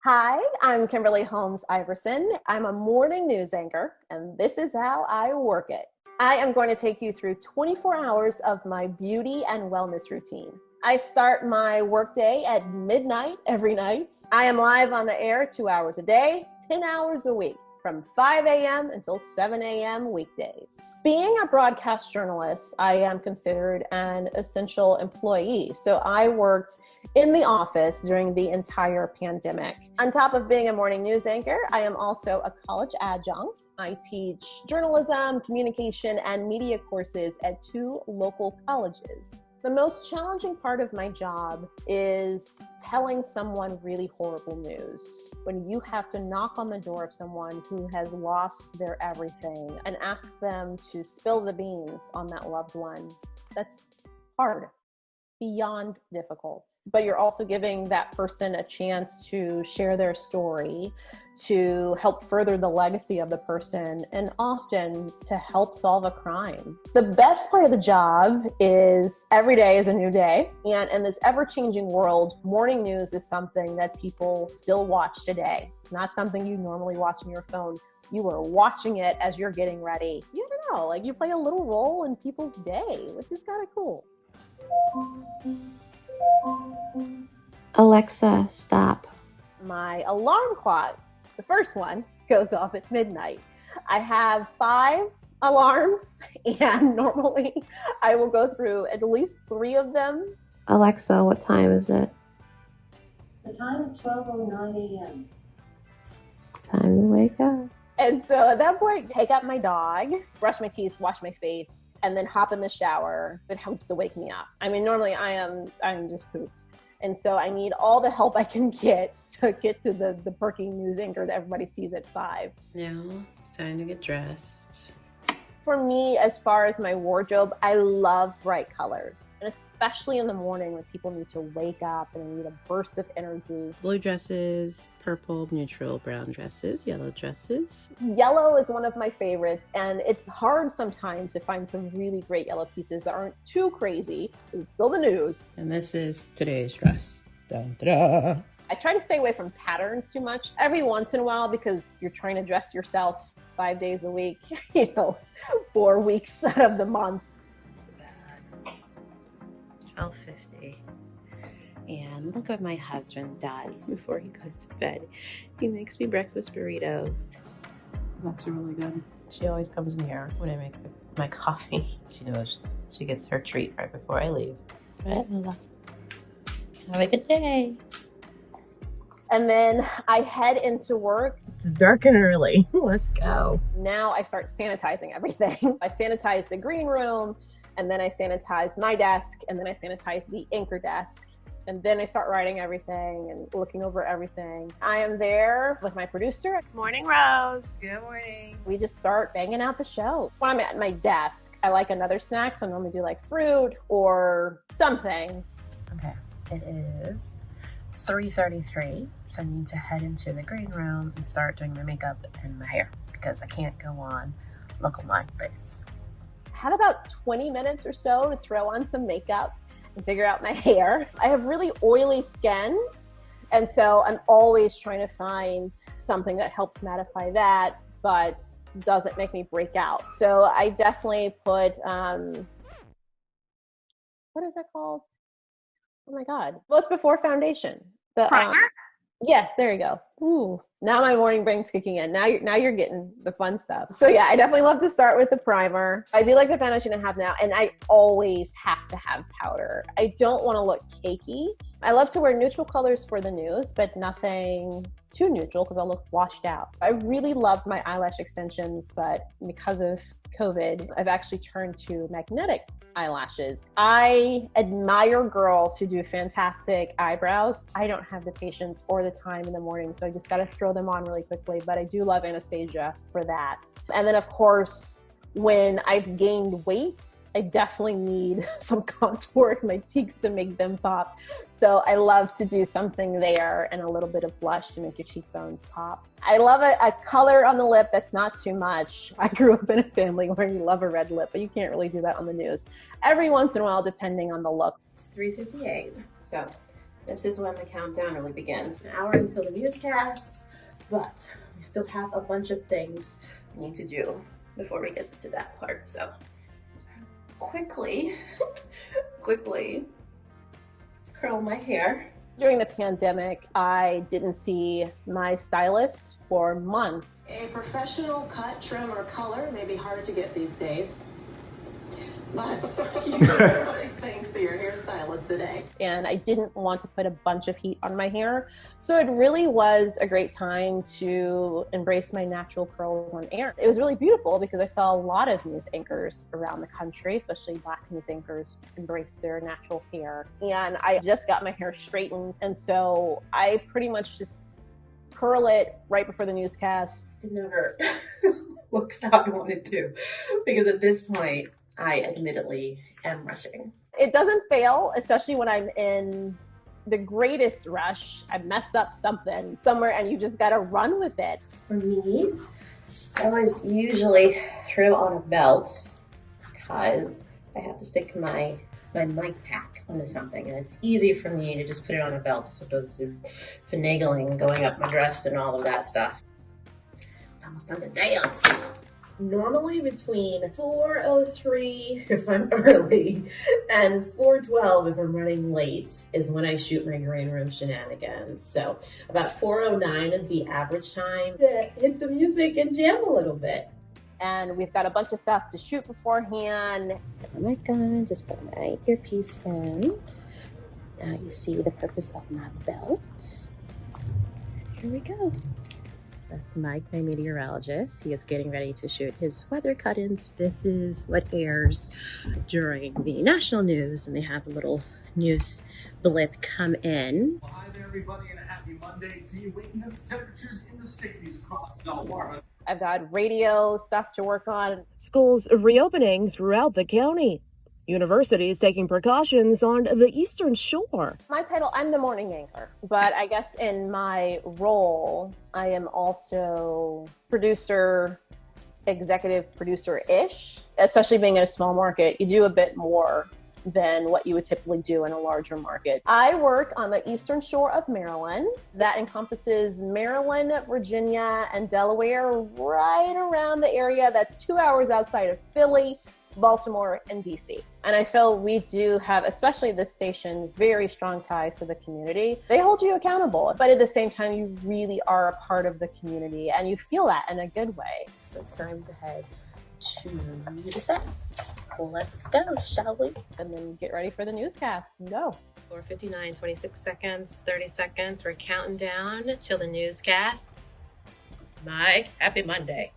Hi, I'm Kimberly Holmes-Iverson. I'm a morning news anchor, and this is how I work it. I am going to take you through 24 hours of my beauty and wellness routine. I start my workday at midnight every night. I am live on the air 2 hours a day, 10 hours a week, from 5 a.m. until 7 a.m. weekdays. Being a broadcast journalist, I am considered an essential employee. So I worked in the office during the entire pandemic. On top of being a morning news anchor, I am also a college adjunct. I teach journalism, communication, and media courses at 2 local colleges. The most challenging part of my job is telling someone really horrible news. When you have to knock on the door of someone who has lost their everything and ask them to spill the beans on that loved one, that's hard, beyond difficult. But you're also giving that person a chance to share their story, to help further the legacy of the person, and often to help solve a crime. The best part of the job is every day is a new day. And in this ever-changing world, morning news is something that people still watch today. It's not something you normally watch on your phone. You are watching it as you're getting ready. You never know, like you play a little role in people's day, which is kind of cool. Alexa, stop. My alarm clock, the first one, goes off at midnight. I have 5 alarms, and normally I will go through at least 3 of them. Alexa, what time is it? The time is 12:09 a.m. Time to wake up. And so at that point, take out my dog, brush my teeth, wash my face, and then hop in the shower. That helps to wake me up. I mean, normally I'm just pooped. And so I need all the help I can get to the perky news anchor that everybody sees at 5. Now it's time to get dressed. For me, as far as my wardrobe, I love bright colors. And especially in the morning when people need to wake up and need a burst of energy. Blue dresses, purple, neutral, brown dresses, yellow dresses. Yellow is one of my favorites, and it's hard sometimes to find some really great yellow pieces that aren't too crazy. It's still the news. And this is today's dress. Dun, da. I try to stay away from patterns too much. Every once in a while, because you're trying to dress yourself 5 days a week, 4 weeks out of the month. 12:50. And look what my husband does before he goes to bed. He makes me breakfast burritos. That's really good. She always comes in here when I make my coffee. She knows she gets her treat right before I leave. Right, Lola? Have a good day. And then I head into work. It's dark and early. Let's go. Now I start sanitizing everything. I sanitize the green room, and then I sanitize my desk, and then I sanitize the anchor desk. And then I start writing everything and looking over everything. I am there with my producer. Morning, Rose. Good morning. We just start banging out the show. When I'm at my desk, I like another snack, so I normally do like fruit or something. Okay, it is 3:33, so I need to head into the green room and start doing my makeup and my hair because I can't go on look on my face. I have about 20 minutes or so to throw on some makeup and figure out my hair. I have really oily skin, and so I'm always trying to find something that helps mattify that, but doesn't make me break out. So I definitely put, what is that called? Oh my God. Well, it's before foundation. Primer? Yes, there you go. Ooh, now my morning brain's kicking in. Now you're getting the fun stuff. So yeah, I definitely love to start with the primer. I do like the foundation I have now, and I always have to have powder. I don't want to look cakey. I love to wear neutral colors for the news, but nothing too neutral because I'll look washed out. I really love my eyelash extensions, but because of COVID, I've actually turned to magnetic eyelashes. I admire girls who do fantastic eyebrows. I don't have the patience or the time in the morning, so I just got to throw them on really quickly, but I do love Anastasia for that. And then of course, when I've gained weight, I definitely need some contour in my cheeks to make them pop. So I love to do something there and a little bit of blush to make your cheekbones pop. I love a color on the lip that's not too much. I grew up in a family where you love a red lip, but you can't really do that on the news. Every once in a while, depending on the look. It's 3:58. So This is when the countdown really begins. An hour until the newscast, but we still have a bunch of things we need to do before we get to that part. So quickly curl my hair. During the pandemic, I didn't see my stylist for months. A professional cut, trim, or color may be hard to get these days. But thanks to your hairstylist today. And I didn't want to put a bunch of heat on my hair. So it really was a great time to embrace my natural curls on air. It was really beautiful because I saw a lot of news anchors around the country, especially Black news anchors, embrace their natural hair. And I just got my hair straightened. And so I pretty much just curl it right before the newscast. It never looks how I wanted to, because at this point, I admittedly am rushing. It doesn't fail, especially when I'm in the greatest rush. I mess up something somewhere and you just gotta run with it. For me, I always usually throw on a belt because I have to stick my mic pack onto something, and it's easy for me to just put it on a belt as opposed to finagling, going up my dress and all of that stuff. It's almost time to dance. Normally between 4:03 if I'm early and 4:12 if I'm running late is when I shoot my green room shenanigans. So about 4:09 is the average time to hit the music and jam a little bit. And we've got a bunch of stuff to shoot beforehand. Put my gun, just put my earpiece in. Now you see the purpose of my belt. Here we go. That's Mike, my meteorologist. He is getting ready to shoot his weather cut-ins. This is what airs during the national news, and they have a little news blip come in. Well, hi there, everybody, and a happy Monday to you. Waking up temperatures in the 60s across Delaware. I've got radio stuff to work on. Schools reopening throughout the county. Universities taking precautions on the Eastern Shore. My title, I'm the morning anchor, but I guess in my role, I am also producer, executive producer-ish. Especially being in a small market, you do a bit more than what you would typically do in a larger market. I work on the Eastern Shore of Maryland. That encompasses Maryland, Virginia, and Delaware, right around the area that's 2 hours outside of Philly, Baltimore, and DC. And I feel we do have, especially this station, very strong ties to the community. They hold you accountable, but at the same time, you really are a part of the community and you feel that in a good way. So it's time to head to the set. Let's go, shall we? And then get ready for the newscast and go. 4:59, 26 seconds, 30 seconds. We're counting down till the newscast. Mike, happy Monday.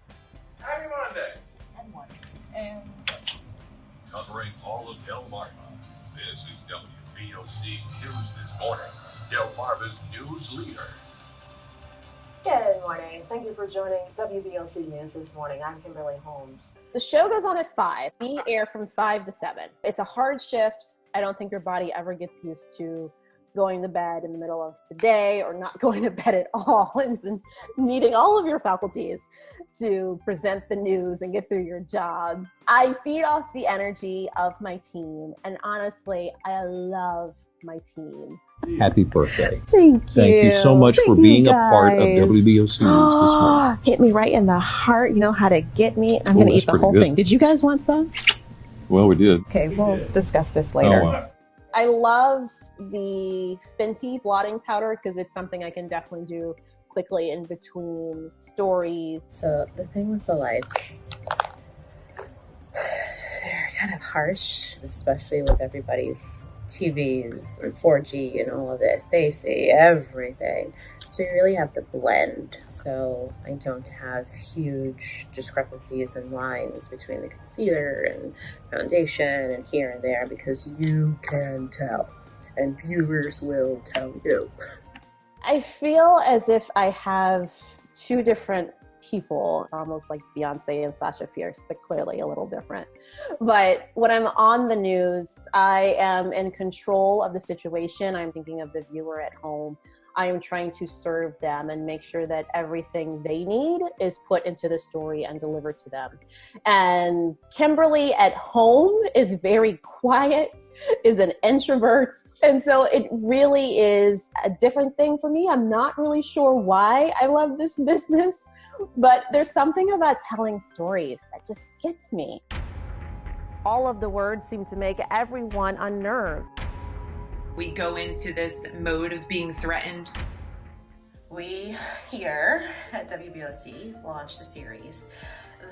Happy Monday. Covering all of Delmarva, this is WBOC News This Morning, Delmarva's news leader. Good morning. Thank you for joining WBOC News This Morning. I'm Kimberly Holmes. The show goes on at 5. We air from 5 to 7. It's a hard shift. I don't think your body ever gets used to going to bed in the middle of the day or not going to bed at all and needing all of your faculties to present the news and get through your job. I feed off the energy of my team, and honestly, I love my team. Happy birthday. Thank you. Thank you so much for being a part of WBOC News this morning. Hit me right in the heart. You know how to get me. I'm going to eat the whole thing. Did you guys want some? Well, we did. Okay, we'll discuss this later. Oh, wow. I love the Fenty blotting powder because it's something I can definitely do quickly in between stories. So the thing with the lights, they're kind of harsh, especially with everybody's TVs and 4G and all of this. They see everything. So you really have to blend. So I don't have huge discrepancies in lines between the concealer and foundation and here and there because you can tell and viewers will tell you. I feel as if I have two different people, almost like Beyonce and Sasha Fierce, but clearly a little different. But when I'm on the news, I am in control of the situation. I'm thinking of the viewer at home. I am trying to serve them and make sure that everything they need is put into the story and delivered to them. And Kimberly at home is very quiet, is an introvert. And so it really is a different thing for me. I'm not really sure why I love this business, but there's something about telling stories that just gets me. All of the words seem to make everyone unnerved. We go into this mode of being threatened. We here at WBOC launched a series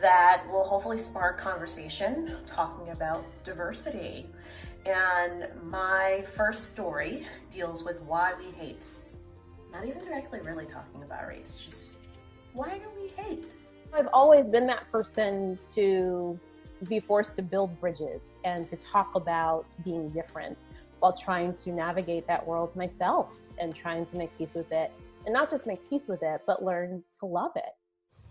that will hopefully spark conversation talking about diversity. And my first story deals with why we hate. Not even directly really talking about race, just why do we hate? I've always been that person to be forced to build bridges and to talk about being different while trying to navigate that world myself and trying to make peace with it. And not just make peace with it, but learn to love it.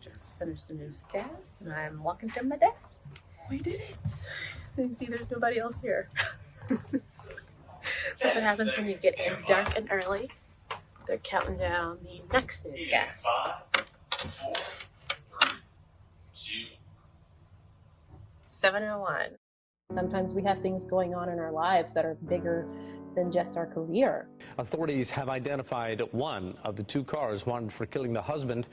Just finished the newscast and I'm walking to my desk. We did it. You see, there's nobody else here. That's what happens when you get in dark and early. They're counting down the next newscast. 7:01. Sometimes we have things going on in our lives that are bigger than just our career. Authorities have identified one of the two cars wanted for killing the husband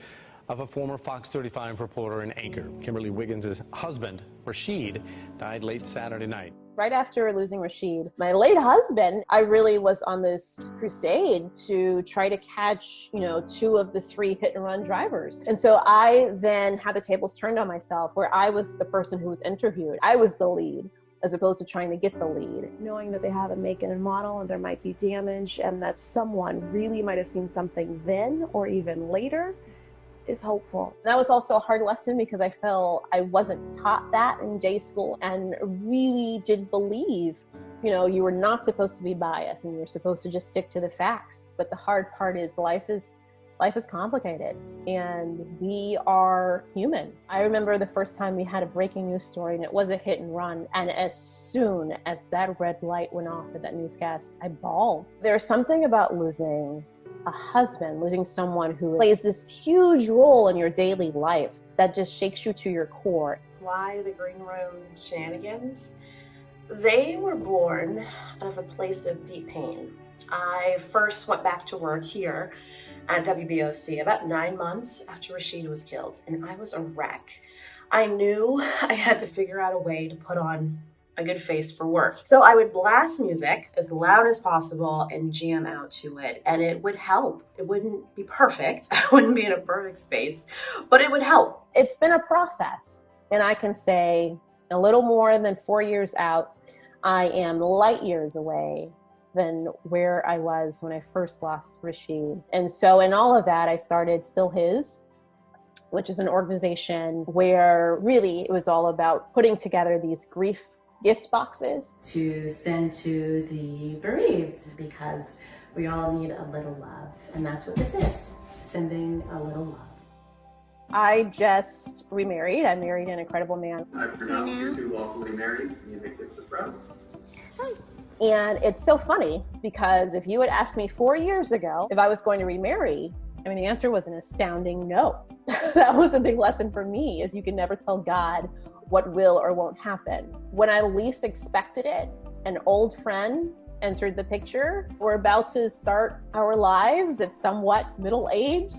of a former Fox 35 reporter and anchor. Kimberly Wiggins' husband, Rashid, died late Saturday night. Right after losing Rashid, my late husband, I really was on this crusade to try to catch, two of the three hit and run drivers. And so I then had the tables turned on myself, where I was the person who was interviewed. I was the lead, as opposed to trying to get the lead. Knowing that they have a make and model and there might be damage and that someone really might have seen something then or even later is hopeful. That was also a hard lesson because I felt I wasn't taught that in J school and really did believe, you were not supposed to be biased and you're supposed to just stick to the facts. But the hard part is life is complicated and we are human. I remember the first time we had a breaking news story and it was a hit and run. And as soon as that red light went off at that newscast, I bawled. There's something about losing a husband, losing someone who plays this huge role in your daily life that just shakes you to your core. Why the green room shenanigans? They were born out of a place of deep pain. I first went back to work here at WBOC about 9 months after Rashid was killed, and I was a wreck. I knew I had to figure out a way to put on a good face for work. So I would blast music as loud as possible and jam out to it, and it would help. It wouldn't be perfect. I wouldn't be in a perfect space, but it would help. It's been a process, and I can say a little more than 4 years out, I am light years away than where I was when I first lost Rashid. And so in all of that, I started Still His, which is an organization where really it was all about putting together these grief gift boxes to send to the bereaved, because we all need a little love, and that's what this is, sending a little love. I just remarried. I married an incredible man. I pronounce you two lawfully married. You may kiss the throne. Hi. And it's so funny because if you had asked me 4 years ago if I was going to remarry, the answer was an astounding no. That was a big lesson for me, is you can never tell God what will or won't happen. When I least expected it, an old friend entered the picture. We're about to start our lives at somewhat middle age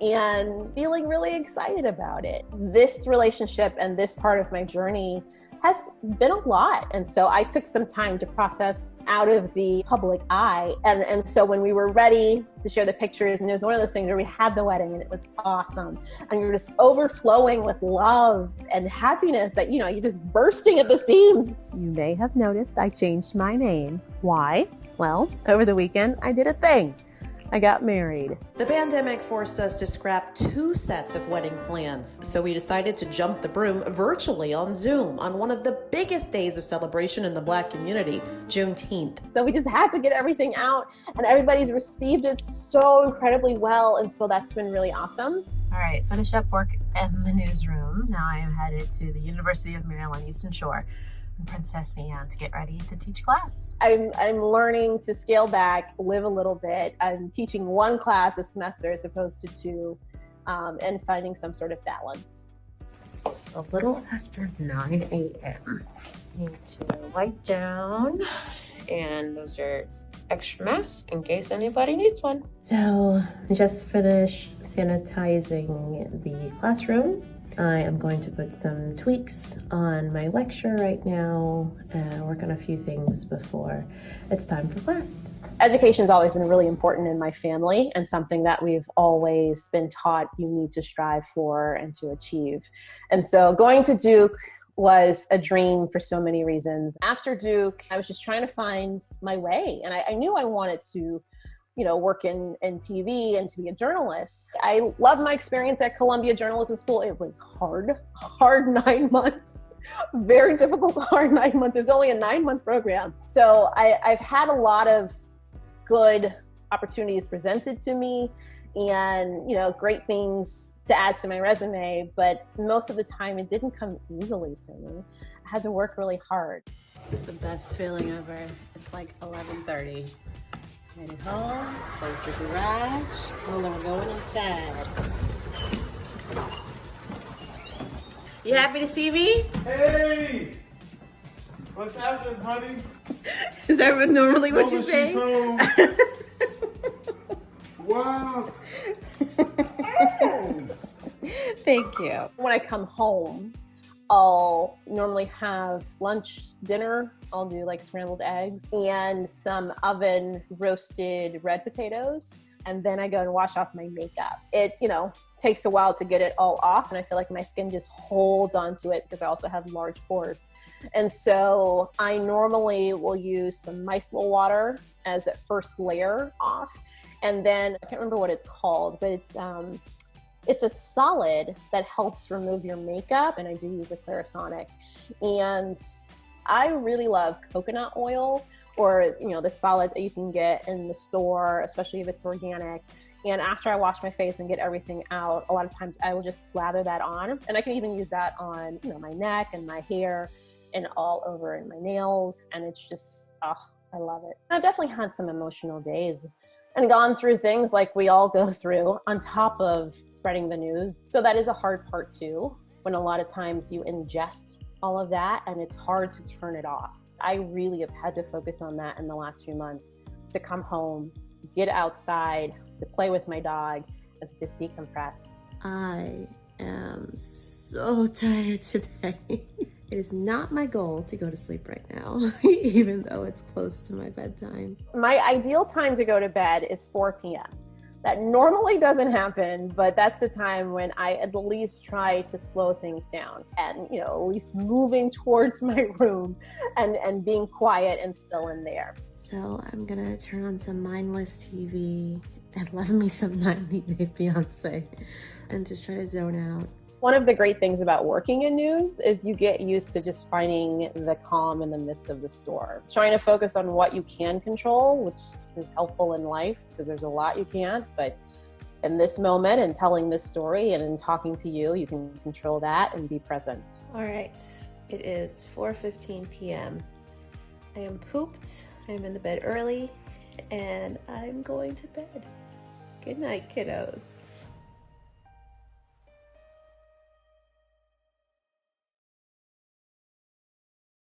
and feeling really excited about it. This relationship and this part of my journey has been a lot. And so I took some time to process out of the public eye. And so when we were ready to share the pictures, and it was one of those things where we had the wedding and it was awesome. And we were just overflowing with love and happiness that, you're just bursting at the seams. You may have noticed I changed my name. Why? Well, over the weekend, I did a thing. I got married. The pandemic forced us to scrap 2 sets of wedding plans, so we decided to jump the broom virtually on Zoom on one of the biggest days of celebration in the Black community, Juneteenth. So we just had to get everything out, and everybody's received it so incredibly well, and so that's been really awesome. All right, finish up work in the newsroom. Now I am headed to the University of Maryland Eastern Shore. Princess Anne to get ready to teach class. I'm learning to scale back, live a little bit. I'm teaching one class a semester as opposed to two, and finding some sort of balance. A little after 9 a.m. Need to wipe down, and those are extra masks in case anybody needs one. So just finished sanitizing the classroom. I am going to put some tweaks on my lecture right now and work on a few things before it's time for class. Education has always been really important in my family and something that we've always been taught you need to strive for and to achieve. And so going to Duke was a dream for so many reasons. After Duke, I was just trying to find my way, and I knew I wanted to work in TV and to be a journalist. I loved my experience at Columbia Journalism School. It was hard 9 months, very difficult, hard 9 months. It was only a 9-month program. So I've had a lot of good opportunities presented to me and, great things to add to my resume, but most of the time it didn't come easily to me. I had to work really hard. It's the best feeling ever. It's like 11:30. Headed home, close the garage, well, then we're going inside. You happy to see me? Hey! What's happening, honey? Is that normally what you say? Wow! Thank you. When I come home, I'll normally have lunch, dinner. I'll do like scrambled eggs and some oven roasted red potatoes. And then I go and wash off my makeup. It, takes a while to get it all off. And I feel like my skin just holds onto it because I also have large pores. And so I normally will use some micellar water as that first layer off. And then I can't remember what it's called, but it's a solid that helps remove your makeup, and I do use a Clarisonic. And I really love coconut oil, or the solid that you can get in the store, especially if it's organic. And after I wash my face and get everything out, a lot of times I will just slather that on, and I can even use that on my neck and my hair and all over in my nails, and it's just, I love it. I've definitely had some emotional days and gone through things like we all go through on top of spreading the news. So that is a hard part too, when a lot of times you ingest all of that and it's hard to turn it off. I really have had to focus on that in the last few months, to come home, get outside, to play with my dog, and to just decompress. I am so tired today. It is not my goal to go to sleep right now, even though it's close to my bedtime. My ideal time to go to bed is 4 p.m. That normally doesn't happen, but that's the time when I at least try to slow things down and, at least moving towards my room and being quiet and still in there. So I'm gonna turn on some mindless TV and love me some 90 Day Fiancé and just try to zone out. One of the great things about working in news is you get used to just finding the calm in the midst of the storm. Trying to focus on what you can control, which is helpful in life because there's a lot you can't, but in this moment and telling this story and in talking to you, you can control that and be present. All right, it is 4:15 p.m. I am pooped, I'm in the bed early, and I'm going to bed. Good night, kiddos.